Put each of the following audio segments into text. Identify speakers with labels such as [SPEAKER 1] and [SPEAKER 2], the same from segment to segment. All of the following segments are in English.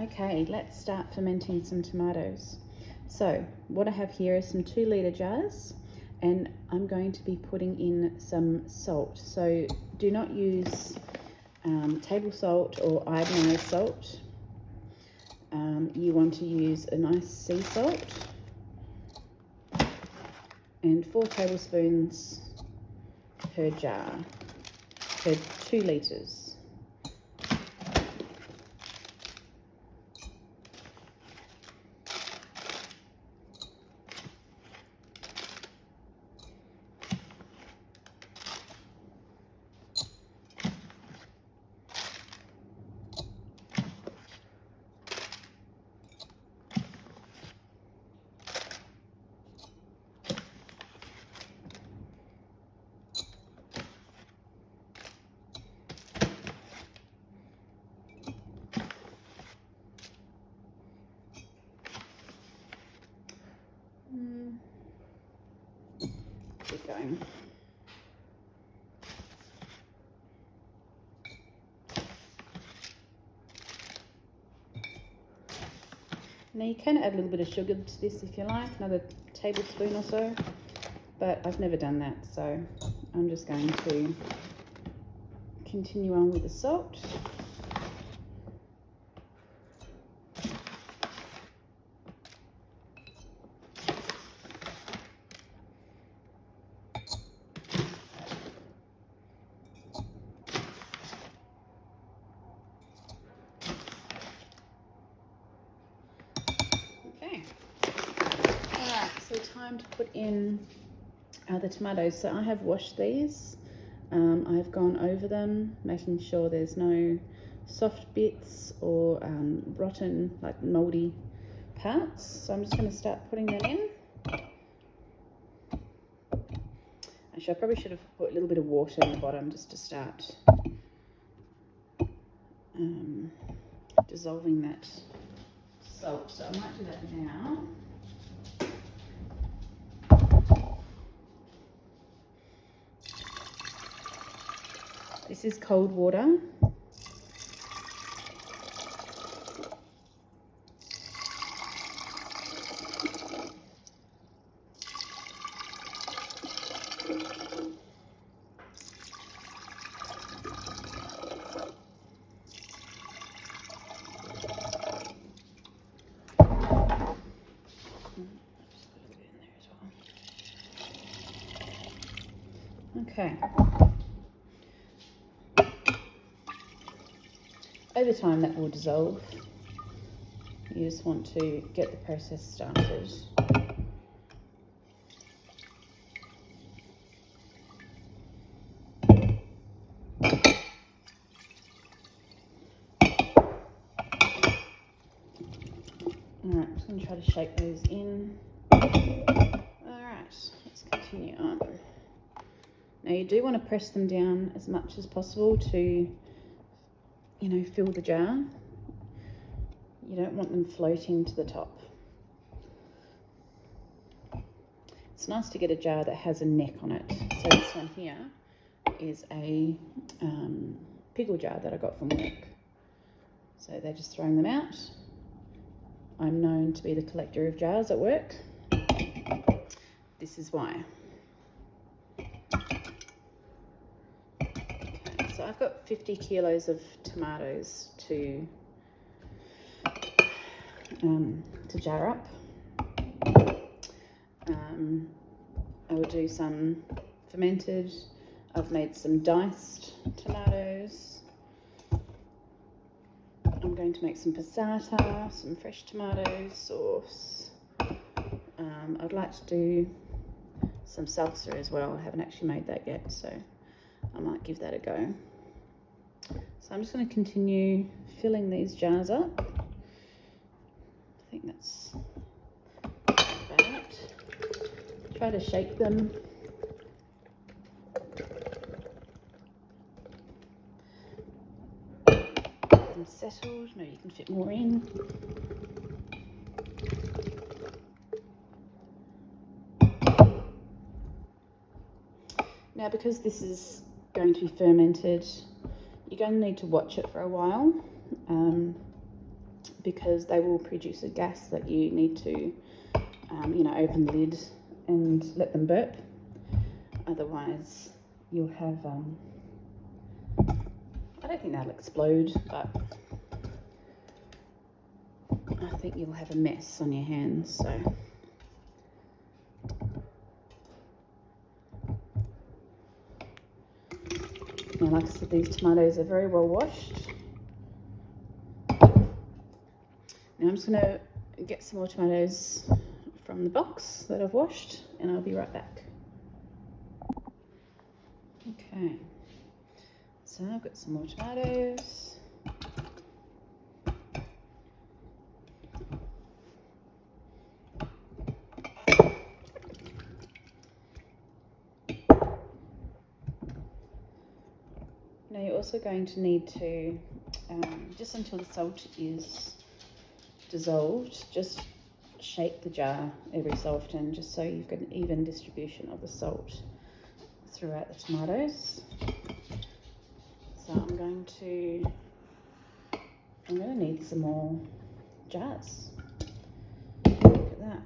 [SPEAKER 1] Okay, let's start fermenting some tomatoes. So what I have here is some 2 litre jars, and I'm going to be putting in some salt. So do not use table salt or iodinized salt. You want to use a nice sea salt, and 4 tablespoons per jar, per 2 litres. Keep going. Now you can add a little bit of sugar to this if you like, another tablespoon or so, but I've never done that, so I'm just going to continue on with the salt. Okay, alright, so time to put in the tomatoes. So I have washed these. I've gone over them, making sure there's no soft bits or rotten, like mouldy parts. So I'm just going to start putting them in. Actually, I probably should have put a little bit of water in the bottom just to start dissolving that salt. So I might do that now. This is cold water. Okay. Over time that will dissolve. You just want to get the process started. Alright, I'm just going to try to shake those in. Alright, let's continue on. Now you do want to press them down as much as possible to, fill the jar. You don't want them floating to the top. It's nice to get a jar that has a neck on it. So this one here is a pickle jar that I got from work. So they're just throwing them out. I'm known to be the collector of jars at work. This is why. Okay, so I've got 50 kilos of tomatoes to jar up. I will do some fermented. I've made some diced tomatoes. I'm going to make some passata, some fresh tomato sauce. I'd like to do some salsa as well. I haven't actually made that yet, so I might give that a go. So I'm just going to continue filling these jars up. I think that's about it. Try to shake them. Get them settled. Maybe you can fit more in. Now, because this is going to be fermented, you're going to need to watch it for a while. because they will produce a gas that you need to, you know, open the lid and let them burp. Otherwise, you'll have, I don't think they'll explode, but I think you'll have a mess on your hands. So now, like I said, these tomatoes are very well washed. Now I'm just going to get some more tomatoes from the box that I've washed, and I'll be right back. Okay, so I've got some more tomatoes. Now you're also going to need to, just until the salt is dissolved, just shake the jar every so often, just so you've got an even distribution of the salt throughout the tomatoes. So I'm going to need some more jars. Look at that.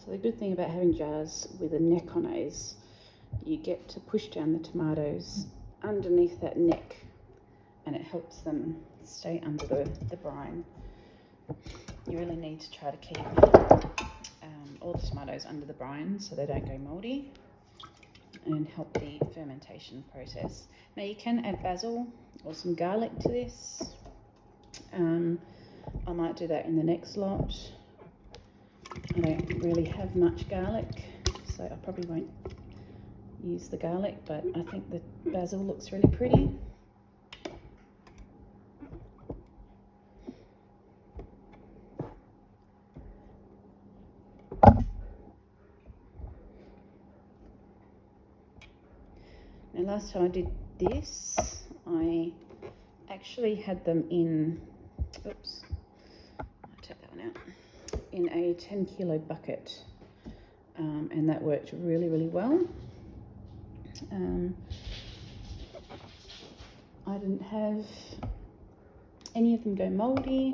[SPEAKER 1] So the good thing about having jars with a neck on it is you get to push down the tomatoes underneath that neck, and it helps them stay under the brine. You really need to try to keep all the tomatoes under the brine so they don't go mouldy, and help the fermentation process. Now you can add basil or some garlic to this. I might do that in the next lot. I don't really have much garlic, so I probably won't use the garlic, but I think the basil looks really pretty. Now last time I did this, I actually had them in, oops, I'll take that one out, in a 10 kilo bucket, and that worked really, really well. I didn't have any of them go mouldy.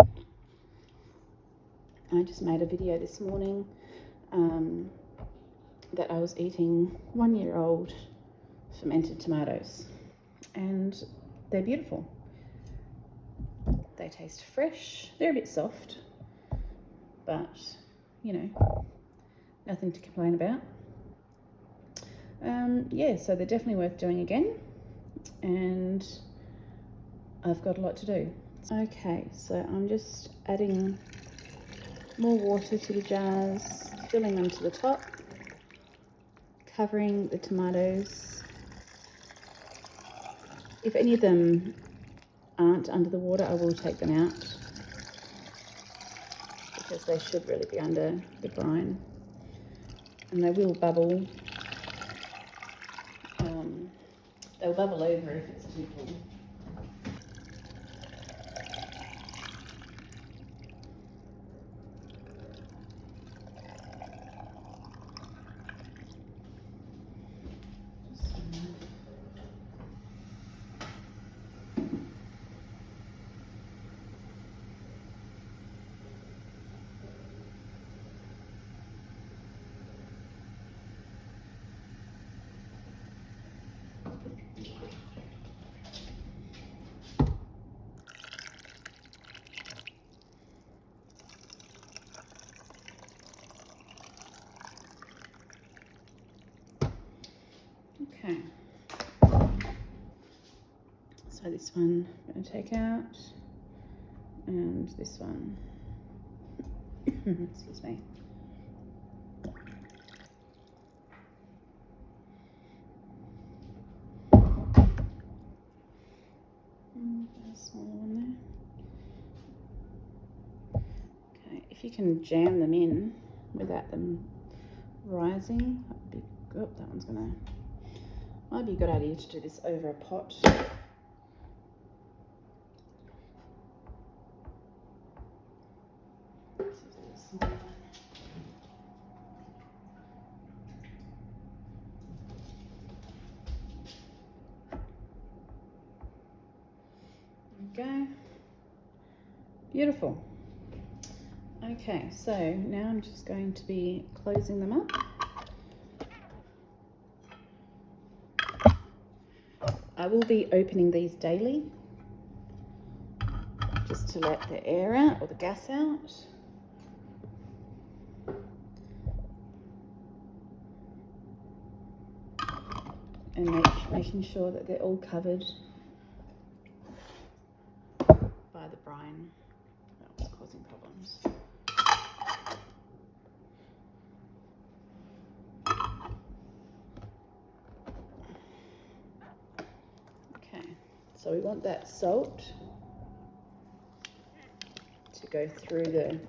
[SPEAKER 1] I just made a video this morning that I was eating 1-year-old fermented tomatoes, and they're beautiful. They taste fresh. They're a bit soft, but you know, nothing to complain about. Yeah, so they're definitely worth doing again, and I've got a lot to do. Okay, so I'm just adding more water to the jars, filling them to the top, covering the tomatoes. If any of them aren't under the water, I will take them out, because they should really be under the brine, and they will bubble. They'll bubble over if it's too full. Okay, so this one I'm going to take out, and this one, excuse me. A small one if you can jam them in without them rising, that'd be good. That one's gonna, might be a good idea to do this over a pot. Go. Beautiful. Okay, so now I'm just going to be closing them up. I will be opening these daily just to let the air out or the gas out. And making sure that they're all covered by the brine that was causing problems. Okay, so we want that salt to go through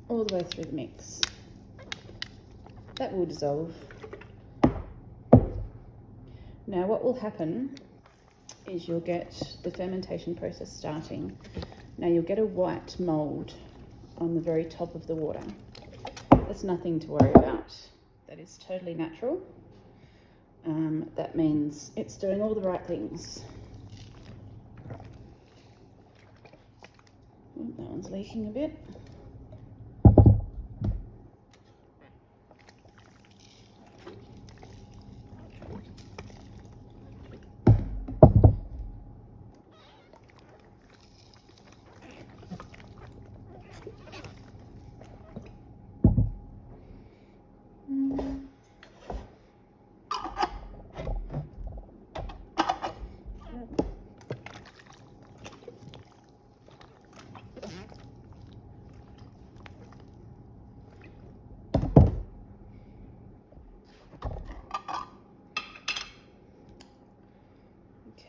[SPEAKER 1] all the way through the mix. That will dissolve. Now what will happen is you'll get the fermentation process starting. Now you'll get a white mould on the very top of the water. That's nothing to worry about. That is totally natural. That means it's doing all the right things. That one's leaking a bit.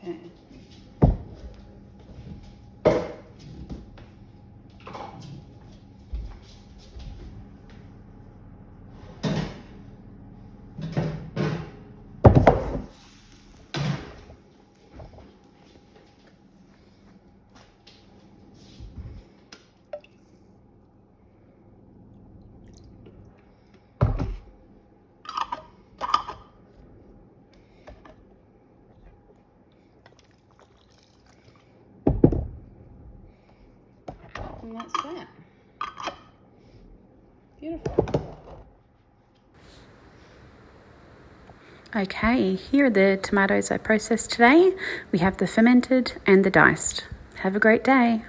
[SPEAKER 1] Okay. And that's that. Beautiful. Okay, here are the tomatoes I processed today. We have the fermented and the diced. Have a great day.